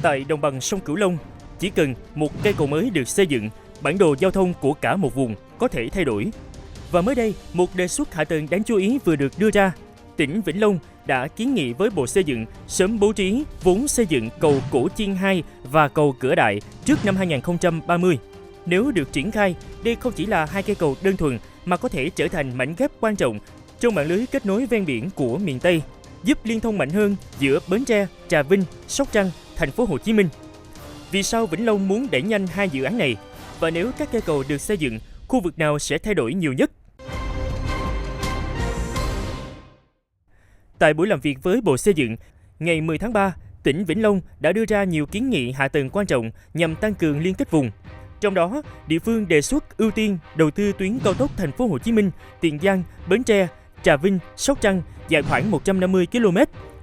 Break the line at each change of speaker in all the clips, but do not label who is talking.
Tại đồng bằng sông Cửu Long, chỉ cần một cây cầu mới được xây dựng, bản đồ giao thông của cả một vùng có thể thay đổi. Và mới đây, một đề xuất hạ tầng đáng chú ý vừa được đưa ra. Tỉnh Vĩnh Long đã kiến nghị với Bộ Xây dựng sớm bố trí vốn xây dựng cầu Cổ Chiên 2 và cầu Cửa Đại trước năm 2030. Nếu được triển khai, đây không chỉ là hai cây cầu đơn thuần mà có thể trở thành mảnh ghép quan trọng trong mạng lưới kết nối ven biển của miền Tây, giúp liên thông mạnh hơn giữa Bến Tre, Trà Vinh, Sóc Trăng, Thành phố Hồ Chí Minh. Vì sao Vĩnh Long muốn đẩy nhanh hai dự án này? Và nếu các cây cầu được xây dựng, khu vực nào sẽ thay đổi nhiều nhất? Tại buổi làm việc với Bộ Xây dựng, ngày 10 tháng 3, tỉnh Vĩnh Long đã đưa ra nhiều kiến nghị hạ tầng quan trọng nhằm tăng cường liên kết vùng. Trong đó, địa phương đề xuất ưu tiên đầu tư tuyến cao tốc Thành phố Hồ Chí Minh, Tiền Giang, Bến Tre, Trà Vinh, Sóc Trăng dài khoảng 150 km,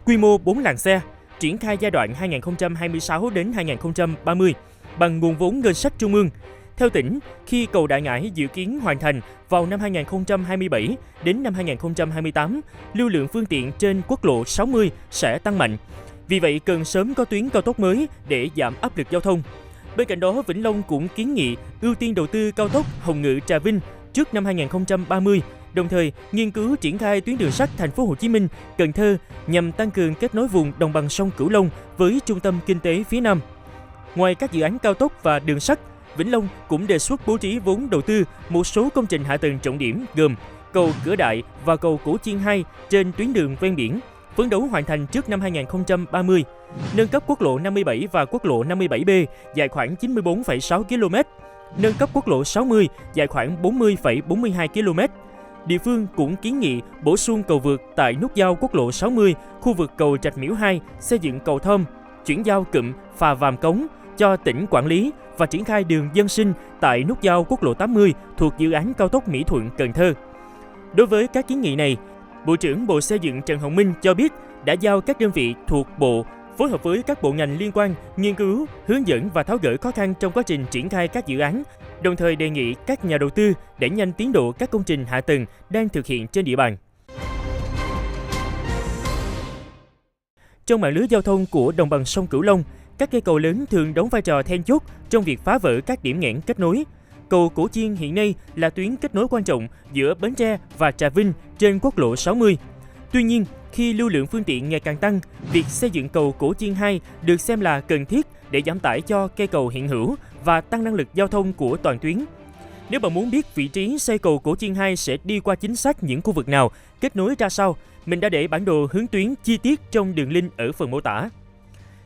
quy mô 4 làn xe, triển khai giai đoạn 2026 đến 2030 bằng nguồn vốn ngân sách trung ương. Theo tỉnh, khi cầu Đại Ngãi dự kiến hoàn thành vào năm 2027 đến năm 2028, lưu lượng phương tiện trên quốc lộ 60 sẽ tăng mạnh. Vì vậy, cần sớm có tuyến cao tốc mới để giảm áp lực giao thông. Bên cạnh đó, Vĩnh Long cũng kiến nghị ưu tiên đầu tư cao tốc Hồng Ngự - Trà Vinh trước năm 2030, đồng thời nghiên cứu triển khai tuyến đường sắt Thành phố Hồ Chí Minh - Cần Thơ nhằm tăng cường kết nối vùng đồng bằng sông Cửu Long với trung tâm kinh tế phía Nam. Ngoài các dự án cao tốc và đường sắt, Vĩnh Long cũng đề xuất bố trí vốn đầu tư một số công trình hạ tầng trọng điểm gồm cầu Cửa Đại và cầu Cổ Chiên 2 trên tuyến đường ven biển, phấn đấu hoàn thành trước năm 2030, nâng cấp quốc lộ 57 và quốc lộ 57B dài khoảng 94,6 km, nâng cấp quốc lộ 60 dài khoảng 40,42 km. Địa phương cũng kiến nghị bổ sung cầu vượt tại nút giao quốc lộ 60, khu vực cầu Trạch Miễu 2, xây dựng cầu Thom, chuyển giao cụm phà Vàm Cống cho tỉnh quản lý và triển khai đường dân sinh tại nút giao quốc lộ 80 thuộc dự án cao tốc Mỹ Thuận - Cần Thơ. Đối với các kiến nghị này, Bộ trưởng Bộ Xây dựng Trần Hồng Minh cho biết đã giao các đơn vị thuộc Bộ phối hợp với các bộ ngành liên quan nghiên cứu, hướng dẫn và tháo gỡ khó khăn trong quá trình triển khai các dự án, đồng thời đề nghị các nhà đầu tư đẩy nhanh tiến độ các công trình hạ tầng đang thực hiện trên địa bàn. Trong mạng lưới giao thông của đồng bằng sông Cửu Long, các cây cầu lớn thường đóng vai trò then chốt trong việc phá vỡ các điểm nghẽn kết nối. Cầu Cổ Chiên hiện nay là tuyến kết nối quan trọng giữa Bến Tre và Trà Vinh trên quốc lộ 60. Tuy nhiên, khi lưu lượng phương tiện ngày càng tăng, việc xây dựng cầu Cổ Chiên 2 được xem là cần thiết để giảm tải cho cây cầu hiện hữu và tăng năng lực giao thông của toàn tuyến. Nếu bạn muốn biết vị trí xây cầu Cổ Chiên 2 sẽ đi qua chính xác những khu vực nào, kết nối ra sao, mình đã để bản đồ hướng tuyến chi tiết trong đường link ở phần mô tả.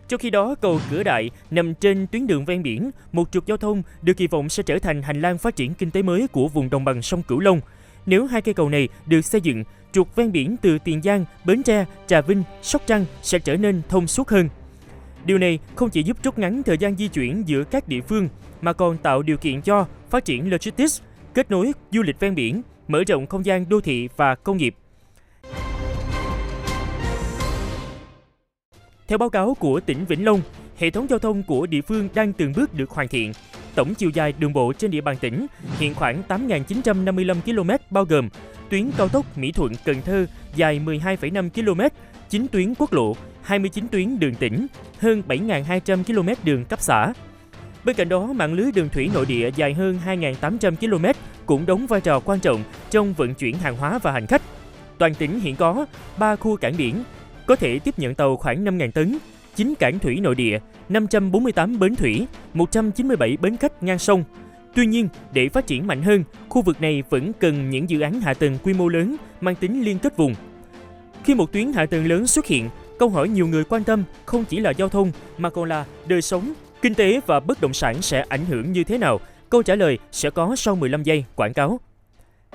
Trong khi đó, cầu Cửa Đại nằm trên tuyến đường ven biển, một trục giao thông được kỳ vọng sẽ trở thành hành lang phát triển kinh tế mới của vùng đồng bằng sông Cửu Long. Nếu hai cây cầu này được xây dựng, trục ven biển từ Tiền Giang, Bến Tre, Trà Vinh, Sóc Trăng sẽ trở nên thông suốt hơn. Điều này không chỉ giúp rút ngắn thời gian di chuyển giữa các địa phương, mà còn tạo điều kiện cho phát triển logistics, kết nối du lịch ven biển, mở rộng không gian đô thị và công nghiệp. Theo báo cáo của tỉnh Vĩnh Long, hệ thống giao thông của địa phương đang từng bước được hoàn thiện. Tổng chiều dài đường bộ trên địa bàn tỉnh hiện khoảng 8.955 km, bao gồm tuyến cao tốc Mỹ Thuận - Cần Thơ dài 12,5 km, 9 tuyến quốc lộ, 29 tuyến đường tỉnh, hơn 7.200 km đường cấp xã. Bên cạnh đó, mạng lưới đường thủy nội địa dài hơn 2.800 km cũng đóng vai trò quan trọng trong vận chuyển hàng hóa và hành khách. Toàn tỉnh hiện có 3 khu cảng biển, có thể tiếp nhận tàu khoảng 5.000 tấn, 9 cảng thủy nội địa, 548 bến thủy, 197 bến khách ngang sông. Tuy nhiên, để phát triển mạnh hơn, khu vực này vẫn cần những dự án hạ tầng quy mô lớn mang tính liên kết vùng. Khi một tuyến hạ tầng lớn xuất hiện, câu hỏi nhiều người quan tâm không chỉ là giao thông mà còn là đời sống, kinh tế và bất động sản sẽ ảnh hưởng như thế nào? Câu trả lời sẽ có sau 15 giây quảng cáo.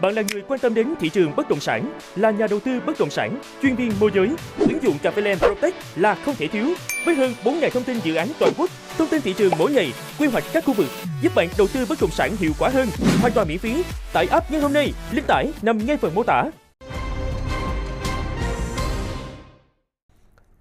Bạn là người quan tâm đến thị trường bất động sản, là nhà đầu tư bất động sản, chuyên viên môi giới, ứng dụng Cà phê Land Protect là không thể thiếu. Với hơn 4.000 thông tin dự án toàn quốc, thông tin thị trường mỗi ngày, quy hoạch các khu vực, giúp bạn đầu tư bất động sản hiệu quả hơn, hoàn toàn miễn phí. Tải app ngay hôm nay, link tải nằm ngay phần mô tả.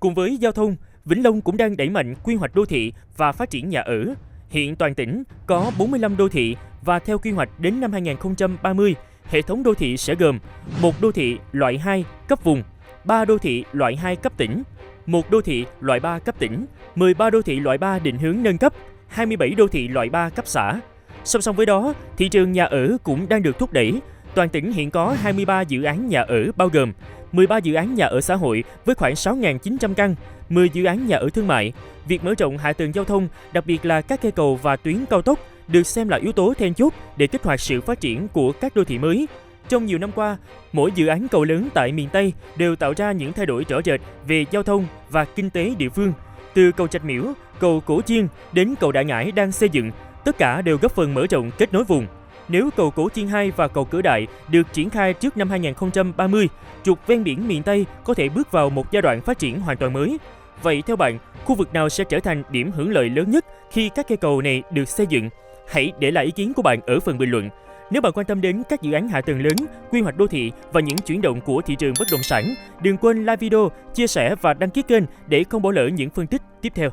Cùng với giao thông, Vĩnh Long cũng đang đẩy mạnh quy hoạch đô thị và phát triển nhà ở. Hiện toàn tỉnh có 45 đô thị và theo quy hoạch đến năm 2030, hệ thống đô thị sẽ gồm 1 đô thị loại 2 cấp vùng, 3 đô thị loại 2 cấp tỉnh, 1 đô thị loại 3 cấp tỉnh, 13 đô thị loại 3 định hướng nâng cấp, 27 đô thị loại 3 cấp xã. Song song với đó, thị trường nhà ở cũng đang được thúc đẩy. Toàn tỉnh hiện có 23 dự án nhà ở bao gồm 13 dự án nhà ở xã hội với khoảng 6.900 căn, 10 dự án nhà ở thương mại. Việc mở rộng hạ tầng giao thông, đặc biệt là các cây cầu và tuyến cao tốc, được xem là yếu tố then chốt để kích hoạt sự phát triển của các đô thị mới. Trong nhiều năm qua, mỗi dự án cầu lớn tại miền Tây đều tạo ra những thay đổi rõ rệt về giao thông và kinh tế địa phương. Từ cầu Trạch Miễu, cầu Cổ Chiên đến cầu Đại Ngãi đang xây dựng, tất cả đều góp phần mở rộng kết nối vùng. Nếu cầu Cổ Chiên 2 và cầu Cửa Đại được triển khai trước năm 2030, trục ven biển miền Tây có thể bước vào một giai đoạn phát triển hoàn toàn mới. Vậy theo bạn, khu vực nào sẽ trở thành điểm hưởng lợi lớn nhất khi các cây cầu này được xây dựng? Hãy để lại ý kiến của bạn ở phần bình luận. Nếu bạn quan tâm đến các dự án hạ tầng lớn, quy hoạch đô thị và những chuyển động của thị trường bất động sản, đừng quên like video, chia sẻ và đăng ký kênh để không bỏ lỡ những phân tích tiếp theo.